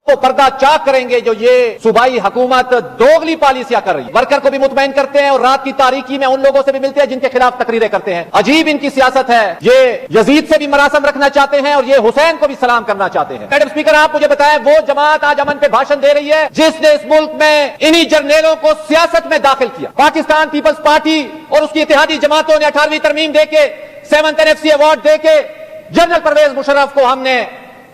وہ پردہ چاک کریں گے جو یہ صوبائی حکومت دوغلی پالیسیاں کر رہی ہے. ورکر کو بھی مطمئن کرتے ہیں اور رات کی تاریکی میں ان لوگوں سے بھی ملتے ہیں جن کے خلاف تقریریں کرتے ہیں. عجیب ان کی سیاست ہے. یہ یزید سے بھی مراسم رکھنا چاہتے ہیں اور یہ حسین کو بھی سلام کرنا چاہتے ہیں. میڈم اسپیکر, آپ مجھے بتائیں وہ جماعت آج امن پہ بھاشن دے رہی ہے جس نے اس ملک میں انہی جرنیلوں کو سیاست میں داخل کیا. پاکستان پیپلز پارٹی اور اس کی اتحادی جماعتوں نے 18ویں ترمیم دے کے 7th NFC ایوارڈ دے کے جنرل پرویز مشرف کو ہم نے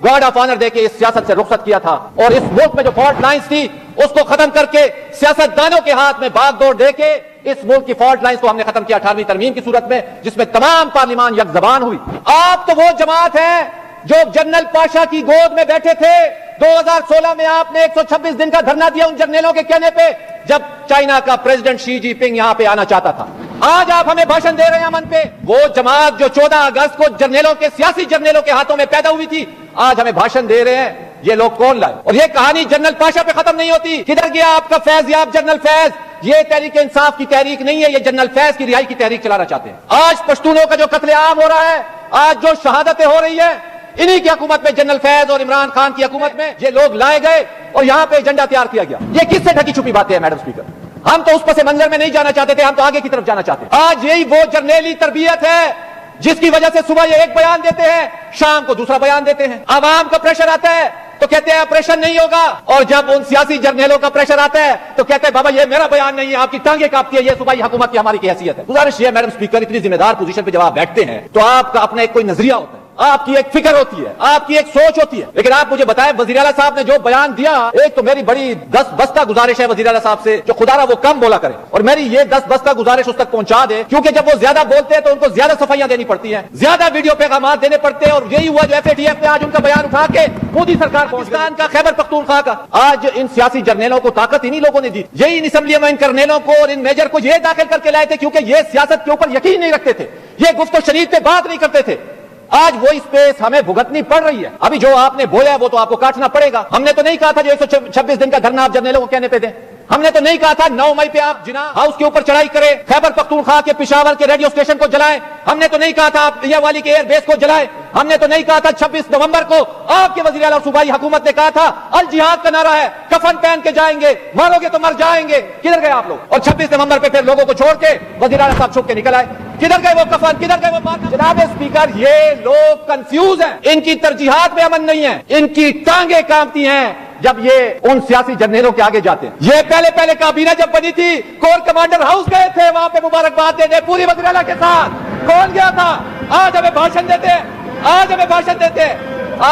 گارڈ آف آنر دے کے اس سیاست سے رخصت کیا تھا. اور اس ملک میں جو فالٹ لائنز تھی اس کو ختم کر کے سیاستدانوں کے ہاتھ میں باغ دوڑ دے کے اس ملک کی فالٹ لائنز کو ہم نے ختم کیا 18ویں ترمیم کی صورت میں, جس میں تمام پارلیمان یک زبان ہوئی. آپ تو وہ جماعت ہیں جو جنرل پاشا کی گود میں بیٹھے تھے. 2016 میں آپ نے 126 دن کا دھرنا دیا ان جرنیلوں کے کہنے پہ جب چائنا کا پریزیڈنٹ شی جی پنگ یہاں پہ آنا چاہتا تھا. آج آپ ہمیں بھاشن دے رہے ہیں امن پہ. وہ جماعت جو 14 اگست کو جرنیلوں کے سیاسی جرنیلوں کے ہاتھوں میں پیدا ہوئی تھی آج ہمیں بھاشن دے رہے ہیں. یہ لوگ کون لائے؟ اور یہ کہانی جنرل پاشا پہ ختم نہیں ہوتی. کدھر گیا آپ کا فیض یاب جنرل فیض؟ یہ تحریک انصاف کی تحریک نہیں ہے, یہ جنرل فیض کی رہائی کی تحریک چلانا چاہتے ہیں. آج پشتونوں کا جو قتل عام ہو رہا ہے, آج جو شہادتیں ہو رہی ہیں, انہی کی حکومت میں جنرل فیض اور عمران خان کی حکومت میں یہ لوگ لائے گئے اور یہاں پہ ایجنڈا تیار کیا گیا. یہ کس سے ڈھکی چھپی باتیں ہیں میڈم اسپیکر؟ ہم تو اس پس منظر میں نہیں جانا چاہتے تھے, ہم تو آگے کی طرف جانا چاہتے ہیں. آج یہی وہ جرنیلی تربیت ہے جس کی وجہ سے صبح یہ ایک بیان دیتے ہیں, شام کو دوسرا بیان دیتے ہیں. عوام کا پریشر آتا ہے تو کہتے ہیں آپریشن نہیں ہوگا, اور جب ان سیاسی جرنیلوں کا پریشر آتا ہے تو کہتے ہیں بابا یہ میرا بیان نہیں ہے, آپ کی ٹانگیں کاپتی ہے, یہ صوبائی حکومت کی ہماری کی حیثیت ہے. گزارش یہ میڈم اسپیکر, اتنی ذمہ دار پوزیشن پہ جب آپ بیٹھتے ہیں تو آپ کا اپنا ایک کوئی نظریہ ہوتا ہے, آپ کی ایک فکر ہوتی ہے, آپ کی ایک سوچ ہوتی ہے. لیکن آپ مجھے بتائیں وزیر اعلیٰ صاحب نے جو بیان دیا, ایک تو میری بڑی 10 بستہ گزارش ہے وزیر اعلیٰ صاحب سے جو خدا را وہ کم بولا کرے, اور میری یہ 10 بستہ گزارش اس تک پہنچا دے, کیونکہ جب وہ زیادہ بولتے ہیں تو ان کو زیادہ صفائیاں دینی پڑتی ہیں, زیادہ ویڈیو پیغامات دینے پڑتے ہیں. اور یہی ہوا جو FATF نے آج ان کا بیان اٹھا کے مودی سرکار پاکستان کا خیبر پختونخوا کا, آج ان سیاسی جرنیلوں کو طاقت انہی لوگوں نے دی. یہی ان اسمبلی میں ان کرنیلوں کو اور ان میجر کو یہ داخل کر کے لائے تھے کیونکہ یہ سیاست کے اوپر یقین نہیں رکھتے تھے, یہ گفت و شنید پہ بات نہیں کرتے تھے. آج وہ اسپیس ہمیں بھگتنی پڑ رہی ہے. ابھی جو آپ نے بویا وہ تو آپ کو کاٹنا پڑے گا. ہم نے تو نہیں کہا تھا جو 126 دن کا دھرنا آپ جرنیلوں کو کہنے پہ دیں. ہم نے تو نہیں کہا تھا 9 مئی پہ آپ جناح ہاؤس کے اوپر چڑھائی کریں, خیبر پختونخوا کے پشاور کے ریڈیو اسٹیشن کو جلائیں. ہم نے تو نہیں کہا تھا آپ والی کے ایئر بیس کو جلائیں. ہم نے تو نہیں کہا تھا 26 نومبر کو آپ کے وزیر اعلیٰ صوبائی حکومت نے کہا تھا الجہاد کا نعرہ ہے, کفن پہن کے جائیں گے, مارو گے تو مر جائیں گے. کدھر گئے آپ لوگ؟ اور 26 نومبر پہ پھر لوگوں کو چھوڑ کے وزیر اعلیٰ صاحب چھپ کے نکل آئے. کدھر گئے وہ کفن, کدھر گئے وہ مارنا؟ جناب اسپیکر, یہ لوگ کنفیوز ہیں, ان کی ترجیحات میں امن نہیں ہے, ان کی ٹانگیں کانپتی ہیں جب یہ ان سیاسی جرنیلوں کے آگے جاتے ہیں. یہ پہلے کابینہ جب بنی تھی کور کمانڈر ہاؤس گئے تھے وہاں پہ مبارکباد دینے پوری وزیر اعلیٰ کے ساتھ. کون گیا تھا؟ آج ہمیں بھاشن دیتے ہیں, آج ہمیں بھاشن دیتے ہیں.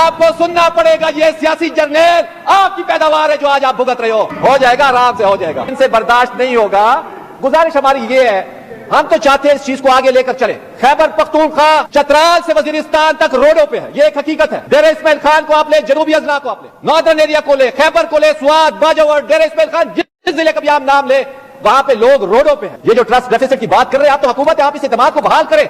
آپ کو سننا پڑے گا, یہ سیاسی جرنیل آپ کی پیداوار ہے جو آج آپ بھگت رہے ہو جائے گا, آرام سے ہو جائے گا, ان سے برداشت نہیں ہوگا. گزارش ہماری یہ ہے, ہم تو چاہتے ہیں اس چیز کو آگے لے کر چلے. خیبر پختونخوا چترال سے وزیرستان تک روڈوں پہ ہے, یہ ایک حقیقت ہے. ڈیرہ اسماعیل خان کو آپ لے, جنوبی اضلاع کو آپ لے, ناردرن ایریا کو لے, خیبر کو لے, سوات, باجوڑ, ڈیرہ اسماعیل خان, جس ضلع کا بھی آپ نام لے وہاں پہ لوگ روڈوں پہ ہیں. یہ جو ٹرسٹ ڈیفیسٹ کی بات کر رہے ہیں آپ تو حکومت ہے, آپ اس اعتماد کو بحال کریں.